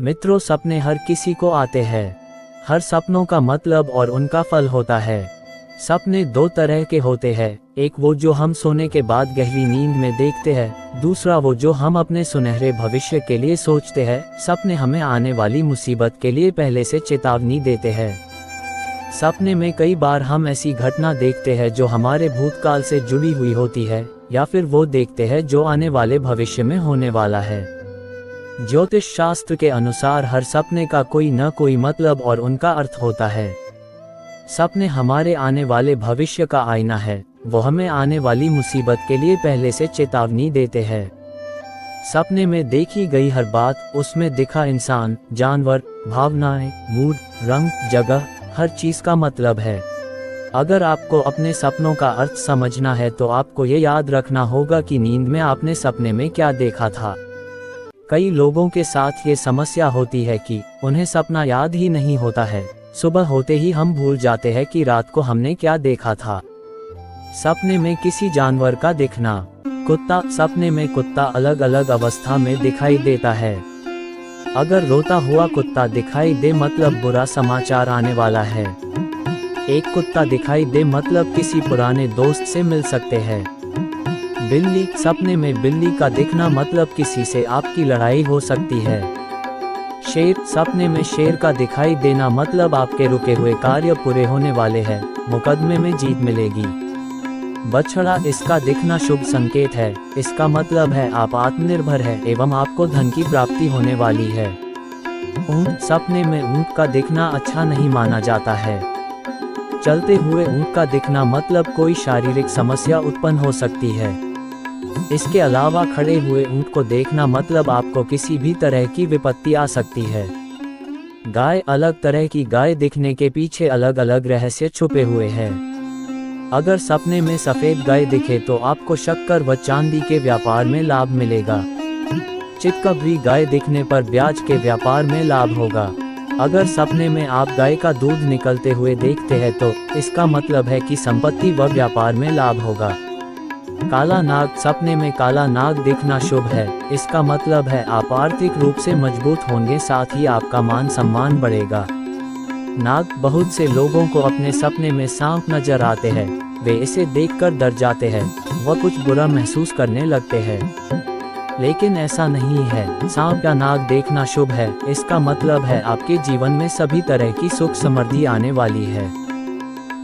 मित्रों, सपने हर किसी को आते हैं। हर सपनों का मतलब और उनका फल होता है। सपने दो तरह के होते हैं, एक वो जो हम सोने के बाद गहरी नींद में देखते हैं, दूसरा वो जो हम अपने सुनहरे भविष्य के लिए सोचते हैं। सपने हमें आने वाली मुसीबत के लिए पहले से चेतावनी देते हैं। सपने में कई बार हम ऐसी घटना देखते हैं जो हमारे भूतकाल से जुड़ी हुई होती है, या फिर वो देखते हैं जो आने वाले भविष्य में होने वाला है। ज्योतिष शास्त्र के अनुसार हर सपने का कोई न कोई मतलब और उनका अर्थ होता है। सपने हमारे आने वाले भविष्य का आईना है। वो हमें आने वाली मुसीबत के लिए पहले से चेतावनी देते हैं। सपने में देखी गई हर बात, उसमें दिखा इंसान, जानवर, भावनाएं, मूड, रंग, जगह, हर चीज का मतलब है। अगर आपको अपने सपनों का अर्थ समझना है तो आपको ये याद रखना होगा कि नींद में आपने सपने में क्या देखा था। कई लोगों के साथ ये समस्या होती है कि उन्हें सपना याद ही नहीं होता है। सुबह होते ही हम भूल जाते हैं कि रात को हमने क्या देखा था। सपने में किसी जानवर का दिखना। कुत्ता। सपने में कुत्ता अलग अलग अवस्था में दिखाई देता है। अगर रोता हुआ कुत्ता दिखाई दे मतलब बुरा समाचार आने वाला है। एक कुत्ता दिखाई दे मतलब किसी पुराने दोस्त से मिल सकते हैं। बिल्ली। सपने में बिल्ली का दिखना मतलब किसी से आपकी लड़ाई हो सकती है। शेर। सपने में शेर का दिखाई देना मतलब आपके रुके हुए कार्य पूरे होने वाले हैं, मुकदमे में जीत मिलेगी। बछड़ा। इसका दिखना शुभ संकेत है। इसका मतलब है आप आत्मनिर्भर हैं एवं आपको धन की प्राप्ति होने वाली है। ऊंट। सपने में ऊंट का दिखना अच्छा नहीं माना जाता है। चलते हुए ऊंट का दिखना मतलब कोई शारीरिक समस्या उत्पन्न हो सकती है। इसके अलावा खड़े हुए ऊंट को देखना मतलब आपको किसी भी तरह की विपत्ति आ सकती है। गाय। अलग तरह की गाय दिखने के पीछे अलग अलग रहस्य छुपे हुए हैं। अगर सपने में सफेद गाय दिखे तो आपको शक्कर व चांदी के व्यापार में लाभ मिलेगा। चितकबरी गाय दिखने पर ब्याज के व्यापार में लाभ होगा। अगर सपने में आप गाय का दूध निकलते हुए देखते हैं तो इसका मतलब है कि संपत्ति व व्यापार में लाभ होगा। काला नाग। सपने में काला नाग दिखना शुभ है। इसका मतलब है आप आर्थिक रूप से मजबूत होंगे, साथ ही आपका मान सम्मान बढ़ेगा। नाग। बहुत से लोगों को अपने सपने में सांप नजर आते हैं। वे इसे देखकर डर जाते हैं, वह कुछ बुरा महसूस करने लगते हैं। लेकिन ऐसा नहीं है। सांप या नाग देखना शुभ है। इसका मतलब है आपके जीवन में सभी तरह की सुख समृद्धि आने वाली है।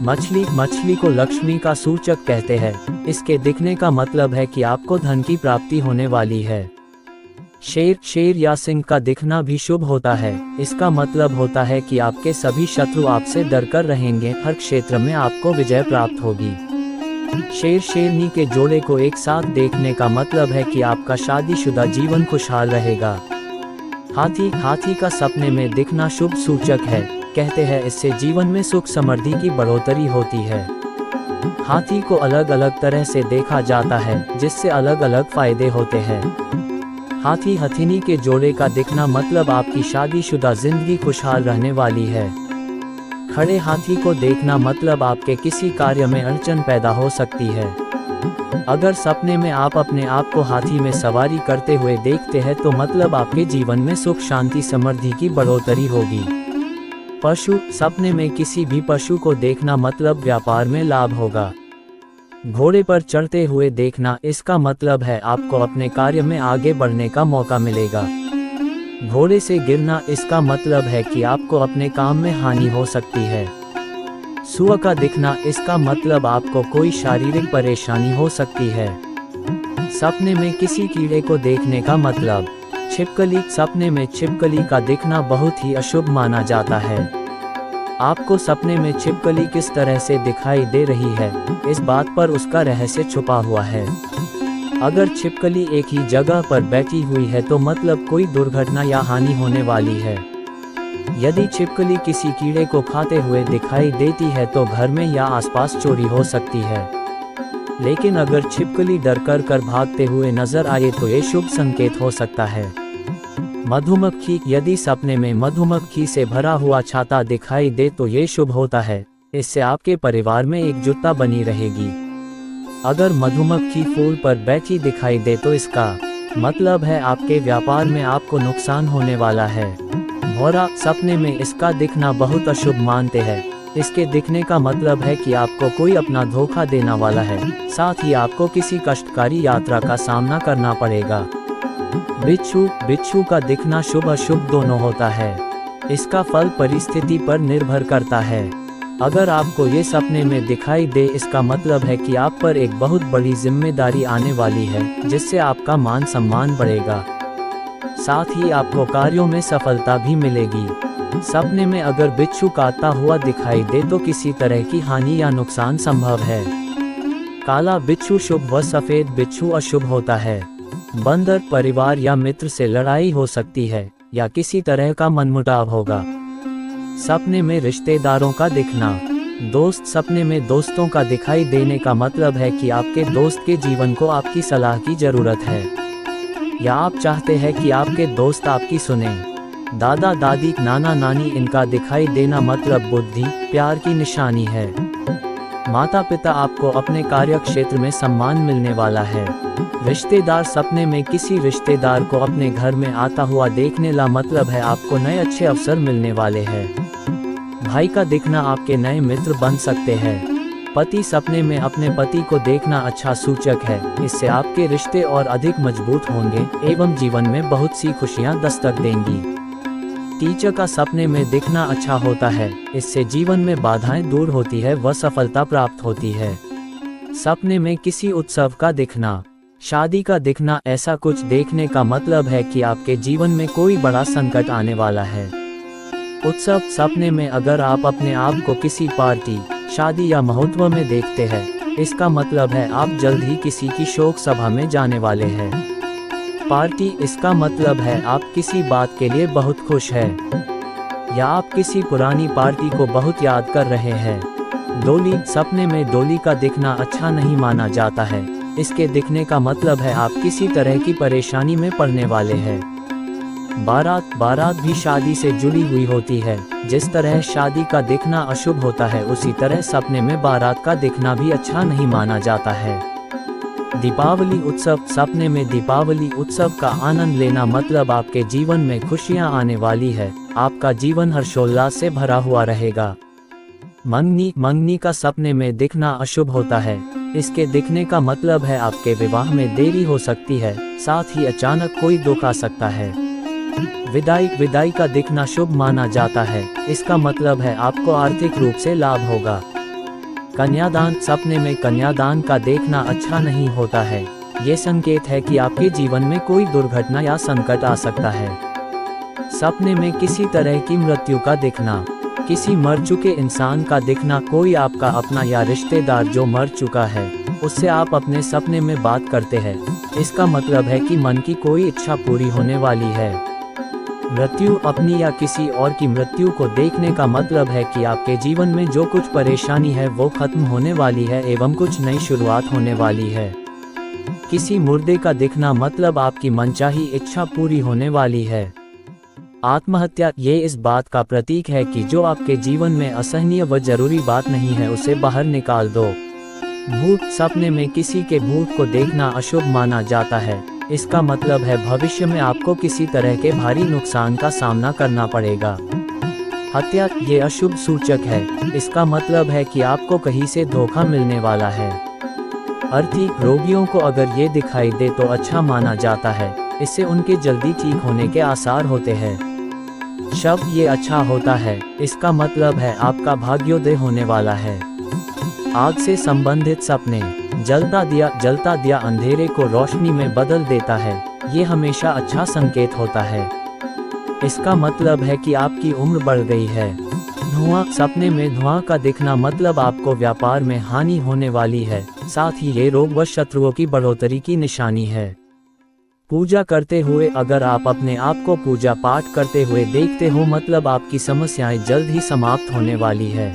मछली। मछली को लक्ष्मी का सूचक कहते हैं। इसके दिखने का मतलब है कि आपको धन की प्राप्ति होने वाली है। शेर। शेर या सिंह का दिखना भी शुभ होता है। इसका मतलब होता है कि आपके सभी शत्रु आपसे डरकर रहेंगे, हर क्षेत्र में आपको विजय प्राप्त होगी। शेर शेरनी के जोड़े को एक साथ देखने का मतलब है कि आपका शादीशुदा जीवन खुशहाल रहेगा। हाथी। हाथी का सपने में दिखना शुभ सूचक है। कहते हैं इससे जीवन में सुख समृद्धि की बढ़ोतरी होती है। हाथी को अलग अलग तरह से देखा जाता है, जिससे अलग अलग फायदे होते हैं। हाथी हथिनी के जोड़े का दिखना मतलब आपकी शादीशुदा जिंदगी खुशहाल रहने वाली है। खड़े हाथी को देखना मतलब आपके किसी कार्य में अड़चन पैदा हो सकती है। अगर सपने में आप अपने आप को हाथी में सवारी करते हुए देखते हैं तो मतलब आपके जीवन में सुख शांति समृद्धि की बढ़ोतरी होगी। पशु। सपने में किसी भी पशु को देखना मतलब व्यापार में लाभ होगा। घोड़े पर चढ़ते हुए देखना, इसका मतलब है आपको अपने कार्य में आगे बढ़ने का मौका मिलेगा। घोड़े से गिरना, इसका मतलब है कि आपको अपने काम में हानि हो सकती है। सुअर का दिखना, इसका मतलब आपको कोई शारीरिक परेशानी हो सकती है। सपने में किसी कीड़े को देखने का मतलब। छिपकली। सपने में छिपकली का दिखना बहुत ही अशुभ माना जाता है। आपको सपने में छिपकली किस तरह से दिखाई दे रही है, इस बात पर उसका रहस्य छुपा हुआ है। अगर छिपकली एक ही जगह पर बैठी हुई है तो मतलब कोई दुर्घटना या हानि होने वाली है। यदि छिपकली किसी कीड़े को खाते हुए दिखाई देती है तो घर में या आसपास चोरी हो सकती है। लेकिन अगर छिपकली डर कर भागते हुए नजर आए तो ये शुभ संकेत हो सकता है। मधुमक्खी। यदि सपने में मधुमक्खी से भरा हुआ छाता दिखाई दे तो ये शुभ होता है। इससे आपके परिवार में एकजुटता बनी रहेगी। अगर मधुमक्खी फूल पर बैठी दिखाई दे तो इसका मतलब है आपके व्यापार में आपको नुकसान होने वाला है। भौरा, सपने में इसका दिखना बहुत अशुभ मानते हैं। इसके दिखने का मतलब है कि आपको कोई अपना धोखा देने वाला है, साथ ही आपको किसी कष्टकारी यात्रा का सामना करना पड़ेगा। बिच्छू, बिच्छू का दिखना शुभ अशुभ दोनों होता है। इसका फल परिस्थिति पर निर्भर करता है। अगर आपको ये सपने में दिखाई दे, इसका मतलब है कि आप पर एक बहुत बड़ी जिम्मेदारी आने वाली है, जिससे आपका मान सम्मान बढ़ेगा। साथ ही आपको कार्यों में सफलता भी मिलेगी। सपने में अगर बिच्छू काटता हुआ दिखाई दे तो किसी तरह की हानि या नुकसान संभव है। काला बिच्छू शुभ व सफेद बिच्छू अशुभ होता है। बंदर, परिवार या मित्र से लड़ाई हो सकती है या किसी तरह का मनमुटाव होगा। सपने में रिश्तेदारों का दिखना। दोस्त, सपने में दोस्तों का दिखाई देने का मतलब है कि आपके दोस्त के जीवन को आपकी सलाह की जरूरत है, या आप चाहते हैं कि आपके दोस्त आपकी सुने। दादा दादी, नाना नानी, इनका दिखाई देना मतलब बुद्धि, प्यार की निशानी है। माता पिता, आपको अपने कार्य क्षेत्र में सम्मान मिलने वाला है। रिश्तेदार, सपने में किसी रिश्तेदार को अपने घर में आता हुआ देखने का मतलब है आपको नए अच्छे अवसर मिलने वाले हैं। भाई का दिखना, आपके नए मित्र बन सकते हैं। पति, सपने में अपने पति को देखना अच्छा सूचक है। इससे आपके रिश्ते और अधिक मजबूत होंगे एवं जीवन में बहुत सी खुशियां दस्तक देंगी। टीचर का सपने में दिखना अच्छा होता है। इससे जीवन में बाधाएं दूर होती है व सफलता प्राप्त होती है। सपने में किसी उत्सव का दिखना। शादी का दिखना, ऐसा कुछ देखने का मतलब है कि आपके जीवन में कोई बड़ा संकट आने वाला है। उत्सव, सपने में अगर आप अपने आप को किसी पार्टी, शादी या महोत्सव में देखते हैं, इसका मतलब है आप जल्द ही किसी की शोक सभा में जाने वाले हैं। पार्टी, इसका मतलब है आप किसी बात के लिए बहुत खुश हैं, या आप किसी पुरानी पार्टी को बहुत याद कर रहे हैं। डोली, सपने में डोली का दिखना अच्छा नहीं माना जाता है। इसके दिखने का मतलब है आप किसी तरह की परेशानी में पड़ने वाले हैं। बारात, बारात भी शादी से जुड़ी हुई होती है। जिस तरह शादी का दिखना अशुभ होता है, उसी तरह सपने में बारात का दिखना भी अच्छा नहीं माना जाता है। दीपावली उत्सव, सपने में दीपावली उत्सव का आनंद लेना मतलब आपके जीवन में खुशियां आने वाली है। आपका जीवन हर्षोल्लास से भरा हुआ रहेगा। मंगनी, मंगनी का सपने में दिखना अशुभ होता है। इसके दिखने का मतलब है आपके विवाह में देरी हो सकती है, साथ ही अचानक कोई दुख आ सकता है। विदाई, विदाई का दिखना शुभ माना जाता है। इसका मतलब है आपको आर्थिक रूप से लाभ होगा। कन्यादान, सपने में कन्यादान का देखना अच्छा नहीं होता है। ये संकेत है कि आपके जीवन में कोई दुर्घटना या संकट आ सकता है। सपने में किसी तरह की मृत्यु का दिखना। किसी मर चुके इंसान का दिखना, कोई आपका अपना या रिश्तेदार जो मर चुका है, उससे आप अपने सपने में बात करते हैं। इसका मतलब है कि मन की कोई इच्छा पूरी होने वाली है। मृत्यु, अपनी या किसी और की मृत्यु को देखने का मतलब है कि आपके जीवन में जो कुछ परेशानी है वो खत्म होने वाली है एवं कुछ नई शुरुआत होने वाली है। किसी मुर्दे का दिखना मतलब आपकी मनचाही इच्छा पूरी होने वाली है। आत्महत्या, ये इस बात का प्रतीक है कि जो आपके जीवन में असहनीय व जरूरी बात नहीं है उसे बाहर निकाल दो। भूत, सपने में किसी के भूत को देखना अशुभ माना जाता है। इसका मतलब है भविष्य में आपको किसी तरह के भारी नुकसान का सामना करना पड़ेगा। हत्या, ये अशुभ सूचक है। इसका मतलब है कि आपको कहीं से धोखा मिलने वाला है। अर्थी, रोगियों को अगर ये दिखाई दे तो अच्छा माना जाता है। इससे उनके जल्दी ठीक होने के आसार होते हैं। शव, ये अच्छा होता है। इसका मतलब है आपका भाग्योदय होने वाला है। आग से संबंधित सपने। जलता दिया अंधेरे को रोशनी में बदल देता है। ये हमेशा अच्छा संकेत होता है। इसका मतलब है कि आपकी उम्र बढ़ गई है। धुआं, सपने में धुआं का दिखना मतलब आपको व्यापार में हानि होने वाली है। साथ ही ये रोग व शत्रुओं की बढ़ोतरी की निशानी है। पूजा करते हुए, अगर आप अपने आप को पूजा पाठ करते हुए देखते हो मतलब आपकी समस्याएं जल्द ही समाप्त होने वाली है।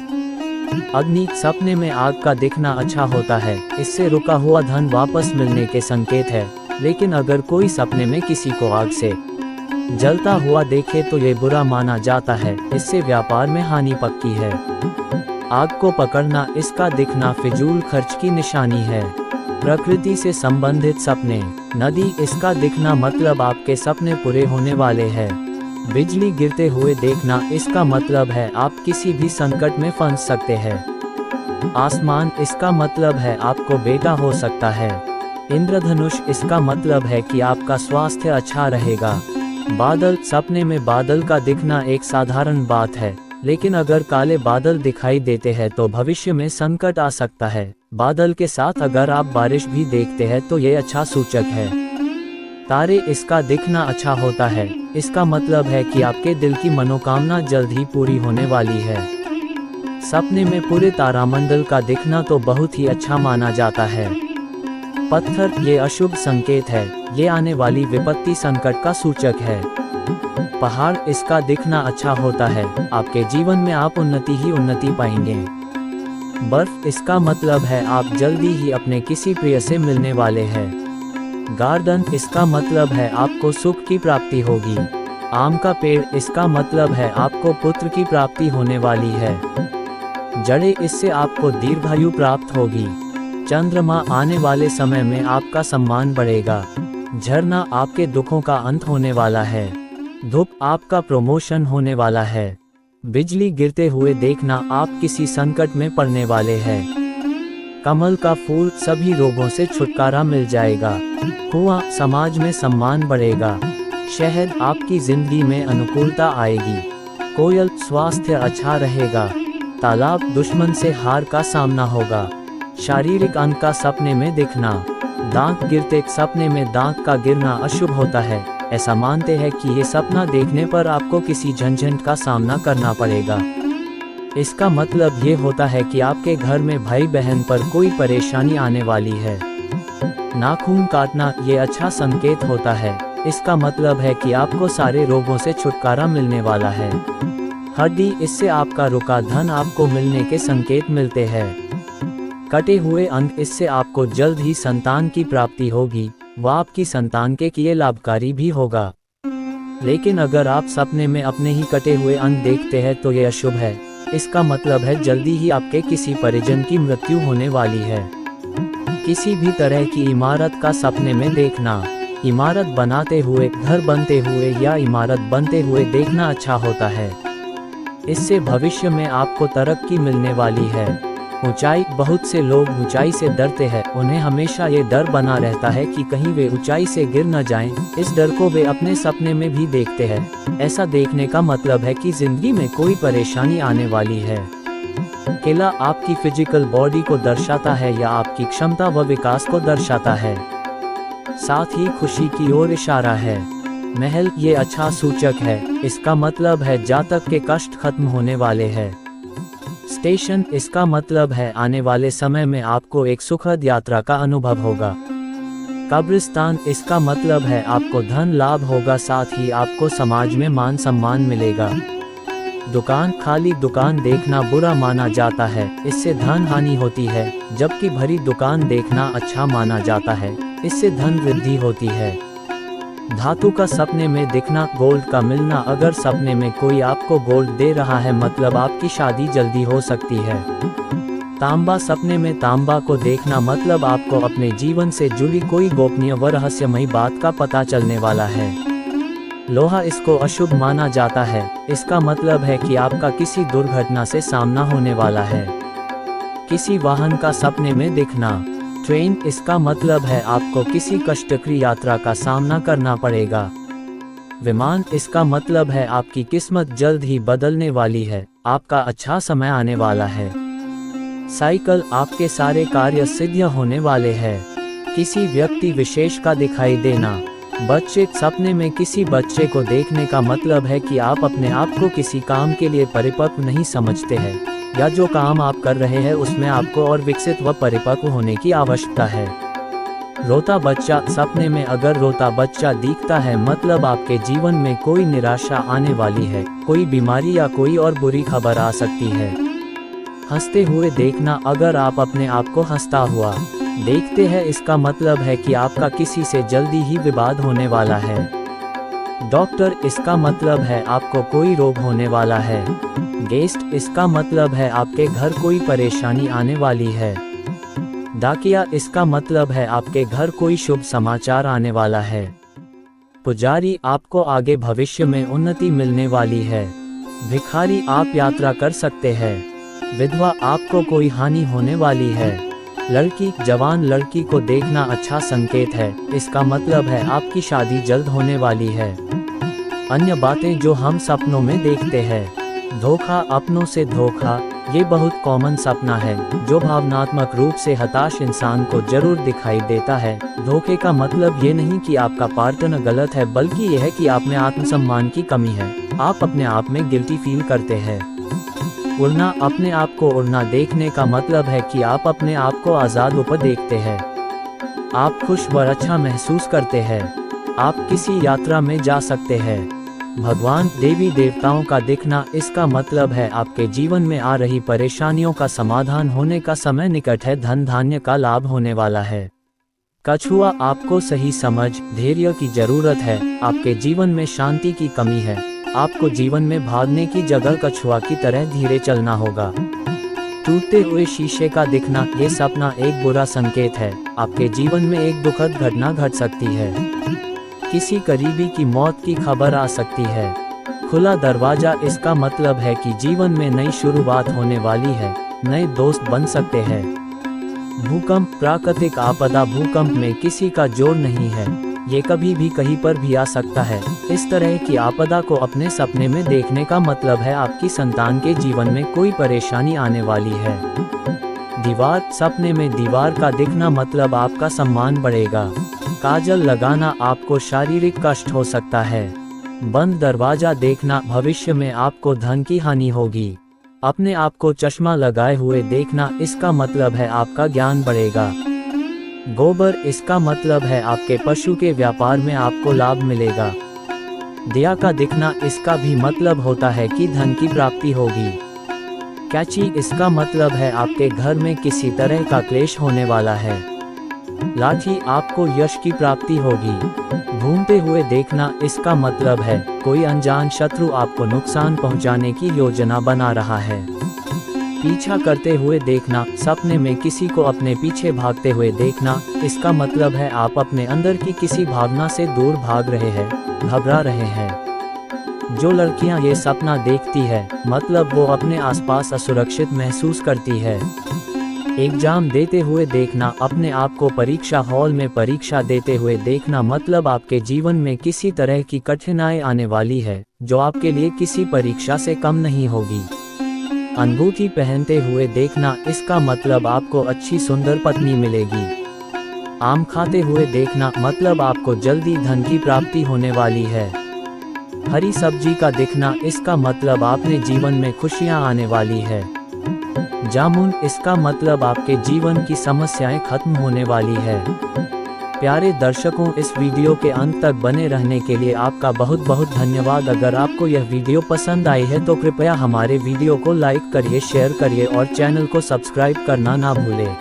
अग्नि, सपने में आग का दिखना अच्छा होता है। इससे रुका हुआ धन वापस मिलने के संकेत है। लेकिन अगर कोई सपने में किसी को आग से जलता हुआ देखे तो ये बुरा माना जाता है। इससे व्यापार में हानि पक्की है। आग को पकड़ना, इसका दिखना फिजूल खर्च की निशानी है। प्रकृति से संबंधित सपने। नदी, इसका दिखना मतलब आपके सपने पूरे होने वाले हैं। बिजली गिरते हुए देखना, इसका मतलब है आप किसी भी संकट में फंस सकते हैं। आसमान, इसका मतलब है आपको बेटा हो सकता है। इंद्रधनुष, इसका मतलब है कि आपका स्वास्थ्य अच्छा रहेगा। बादल, सपने में बादल का दिखना एक साधारण बात है, लेकिन अगर काले बादल दिखाई देते हैं तो भविष्य में संकट आ सकता है। बादल के साथ अगर आप बारिश भी देखते हैं तो ये अच्छा सूचक है। तारे, इसका दिखना अच्छा होता है, इसका मतलब है कि आपके दिल की मनोकामना जल्द ही पूरी होने वाली है। सपने में पूरे तारामंडल का दिखना तो बहुत ही अच्छा माना जाता है। पत्थर, ये अशुभ संकेत है, ये आने वाली विपत्ति संकट का सूचक है। पहाड़, इसका दिखना अच्छा होता है, आपके जीवन में आप उन्नति ही उन्नति पाएंगे। बर्फ, इसका मतलब है आप जल्दी ही अपने किसी प्रिय से मिलने वाले हैं। गार्डन, इसका मतलब है आपको सुख की प्राप्ति होगी। आम का पेड़, इसका मतलब है आपको पुत्र की प्राप्ति होने वाली है। जड़ें, इससे आपको दीर्घायु प्राप्त होगी। चंद्रमा, आने वाले समय में आपका सम्मान बढ़ेगा। झरना, आपके दुखों का अंत होने वाला है। धूप, आपका प्रमोशन होने वाला है। बिजली गिरते हुए देखना, आप किसी संकट में पड़ने वाले हैं। कमल का फूल, सभी रोगों से छुटकारा मिल जाएगा। कुआं, समाज में सम्मान बढ़ेगा। शहद, आपकी जिंदगी में अनुकूलता आएगी। कोयल, स्वास्थ्य अच्छा रहेगा। तालाब, दुश्मन से हार का सामना होगा। शारीरिक अंग का सपने में दिखना, दांत गिरते, सपने में दांत का गिरना अशुभ होता है। ऐसा मानते हैं कि ये सपना देखने पर आपको किसी झंझट का सामना करना पड़ेगा। इसका मतलब ये होता है कि आपके घर में भाई बहन पर कोई परेशानी आने वाली है। नाखून काटना, ये अच्छा संकेत होता है, इसका मतलब है कि आपको सारे रोगों से छुटकारा मिलने वाला है। हड्डी, इससे आपका रुका धन आपको मिलने के संकेत मिलते हैं। कटे हुए अंग, इससे आपको जल्द ही संतान की प्राप्ति होगी, वह आपकी संतान के लिए लाभकारी भी होगा। लेकिन अगर आप सपने में अपने ही कटे हुए अंग देखते हैं तो ये अशुभ है, इसका मतलब है जल्दी ही आपके किसी परिजन की मृत्यु होने वाली है। किसी भी तरह की इमारत का सपने में देखना, इमारत बनाते हुए, घर बनते हुए या इमारत बनते हुए देखना अच्छा होता है। इससे भविष्य में आपको तरक्की मिलने वाली है। ऊंचाई, बहुत से लोग ऊंचाई से डरते हैं, उन्हें हमेशा ये डर बना रहता है कि कहीं वे ऊंचाई से गिर न जाएं। इस डर को वे अपने सपने में भी देखते हैं। ऐसा देखने का मतलब है कि जिंदगी में कोई परेशानी आने वाली है। किला, आपकी फिजिकल बॉडी को दर्शाता है या आपकी क्षमता व विकास को दर्शाता है, साथ ही खुशी की ओर इशारा है। महल, ये अच्छा सूचक है, इसका मतलब है जातक के कष्ट खत्म होने वाले हैं। स्टेशन, इसका मतलब है आने वाले समय में आपको एक सुखद यात्रा का अनुभव होगा। कब्रिस्तान, इसका मतलब है आपको धन लाभ होगा, साथ ही आपको समाज में मान सम्मान मिलेगा। दुकान, खाली दुकान देखना बुरा माना जाता है, इससे धन हानि होती है, जबकि भरी दुकान देखना अच्छा माना जाता है, इससे धन वृद्धि होती है। धातु का सपने में दिखना, गोल्ड का मिलना, अगर सपने में कोई आपको गोल्ड दे रहा है मतलब आपकी शादी जल्दी हो सकती है। तांबा, सपने में तांबा को देखना मतलब आपको अपने जीवन से जुड़ी कोई गोपनीय व रहस्यमयी बात का पता चलने वाला है। लोहा, इसको अशुभ माना जाता है, इसका मतलब है कि आपका किसी दुर्घटना से सामना होने वाला है। किसी वाहन का सपने में दिखना, ट्रेन, इसका मतलब है आपको किसी कष्टकारी यात्रा का सामना करना पड़ेगा। विमान, इसका मतलब है आपकी किस्मत जल्द ही बदलने वाली है, आपका अच्छा समय आने वाला है। साइकिल, आपके सारे कार्य सिद्ध होने वाले हैं। किसी व्यक्ति विशेष का दिखाई देना, बच्चे, सपने में किसी बच्चे को देखने का मतलब है कि आप अपने आप को किसी काम के लिए परिपक्व नहीं समझते हैं, या जो काम आप कर रहे हैं उसमें आपको और विकसित व परिपक्व होने की आवश्यकता है। रोता बच्चा, सपने में अगर रोता बच्चा दिखता है मतलब आपके जीवन में कोई निराशा आने वाली है, कोई बीमारी या कोई और बुरी खबर आ सकती है। हंसते हुए देखना, अगर आप अपने आप को हंसता हुआ देखते हैं इसका मतलब है कि आपका किसी से जल्दी ही विवाद होने वाला है। डॉक्टर, इसका मतलब है आपको कोई रोग होने वाला है। गेस्ट, इसका मतलब है आपके घर कोई परेशानी आने वाली है। डाकिया, इसका मतलब है आपके घर कोई शुभ समाचार आने वाला है। पुजारी, आपको आगे भविष्य में उन्नति मिलने वाली है। भिखारी, आप यात्रा कर सकते हैं। विधवा, आपको कोई हानि होने वाली है। लड़की, जवान लड़की को देखना अच्छा संकेत है, इसका मतलब है आपकी शादी जल्द होने वाली है। अन्य बातें जो हम सपनों में देखते हैं। धोखा, अपनों से धोखा, ये बहुत कॉमन सपना है जो भावनात्मक रूप से हताश इंसान को जरूर दिखाई देता है। धोखे का मतलब ये नहीं कि आपका पार्टनर गलत है, बल्कि यह है कि आप में आत्मसम्मान की कमी है, आप अपने आप में गिल्टी फील करते हैं। उड़ना, अपने आप को उड़ना देखने का मतलब है कि आप अपने आप को आज़ाद ऊपर देखते हैं। आप खुश व अच्छा महसूस करते हैं। आप किसी यात्रा में जा सकते हैं। भगवान, देवी देवताओं का दिखना, इसका मतलब है आपके जीवन में आ रही परेशानियों का समाधान होने का समय निकट है, धन धान्य का लाभ होने वाला है। कछुआ, आपको सही समझ, धैर्य की जरूरत है, आपके जीवन में शांति की कमी है, आपको जीवन में भागने की जगह कछुआ की तरह धीरे चलना होगा। टूटते हुए शीशे का दिखना, ये सपना एक बुरा संकेत है, आपके जीवन में एक दुखद घटना घट सकती है। किसी करीबी की मौत की खबर आ सकती है। खुला दरवाजा, इसका मतलब है कि जीवन में नई शुरुआत होने वाली है, नए दोस्त बन सकते हैं। भूकंप, प्राकृतिक आपदा, भूकंप में किसी का जोर नहीं है, ये कभी भी कहीं पर भी आ सकता है। इस तरह की आपदा को अपने सपने में देखने का मतलब है आपकी संतान के जीवन में कोई परेशानी आने वाली है। दीवार, सपने में दीवार का दिखना मतलब आपका सम्मान बढ़ेगा। काजल लगाना, आपको शारीरिक कष्ट हो सकता है। बंद दरवाजा देखना, भविष्य में आपको धन की हानि होगी। अपने आप को चश्मा लगाए हुए देखना, इसका मतलब है आपका ज्ञान बढ़ेगा। गोबर, इसका मतलब है आपके पशु के व्यापार में आपको लाभ मिलेगा। दिया का दिखना, इसका भी मतलब होता है कि धन की प्राप्ति होगी। कैची, इसका मतलब है आपके घर में किसी तरह का क्लेश होने वाला है। लाठी, आपको यश की प्राप्ति होगी। घूमते हुए देखना, इसका मतलब है कोई अनजान शत्रु आपको नुकसान पहुंचाने की योजना बना रहा है। पीछा करते हुए देखना, सपने में किसी को अपने पीछे भागते हुए देखना, इसका मतलब है आप अपने अंदर की किसी भावना से दूर भाग रहे हैं, घबरा रहे हैं। जो लड़कियां ये सपना देखती है, मतलब वो अपने आसपास असुरक्षित महसूस करती है। एग्जाम देते हुए देखना, अपने आप को परीक्षा हॉल में परीक्षा देते हुए देखना, मतलब आपके जीवन में किसी तरह की कठिनाई आने वाली है जो आपके लिए किसी परीक्षा से कम नहीं होगी। अंगूठी पहनते हुए देखना, इसका मतलब आपको अच्छी सुंदर पत्नी मिलेगी। आम खाते हुए देखना, मतलब आपको जल्दी धन की प्राप्ति होने वाली है। हरी सब्जी का दिखना, इसका मतलब आपने जीवन में खुशियां आने वाली है। जामुन, इसका मतलब आपके जीवन की समस्याएं खत्म होने वाली है। प्यारे दर्शकों, इस वीडियो के अंत तक बने रहने के लिए आपका बहुत बहुत धन्यवाद। अगर आपको यह वीडियो पसंद आई है तो कृपया हमारे वीडियो को लाइक करिए, शेयर करिए और चैनल को सब्सक्राइब करना ना भूलें।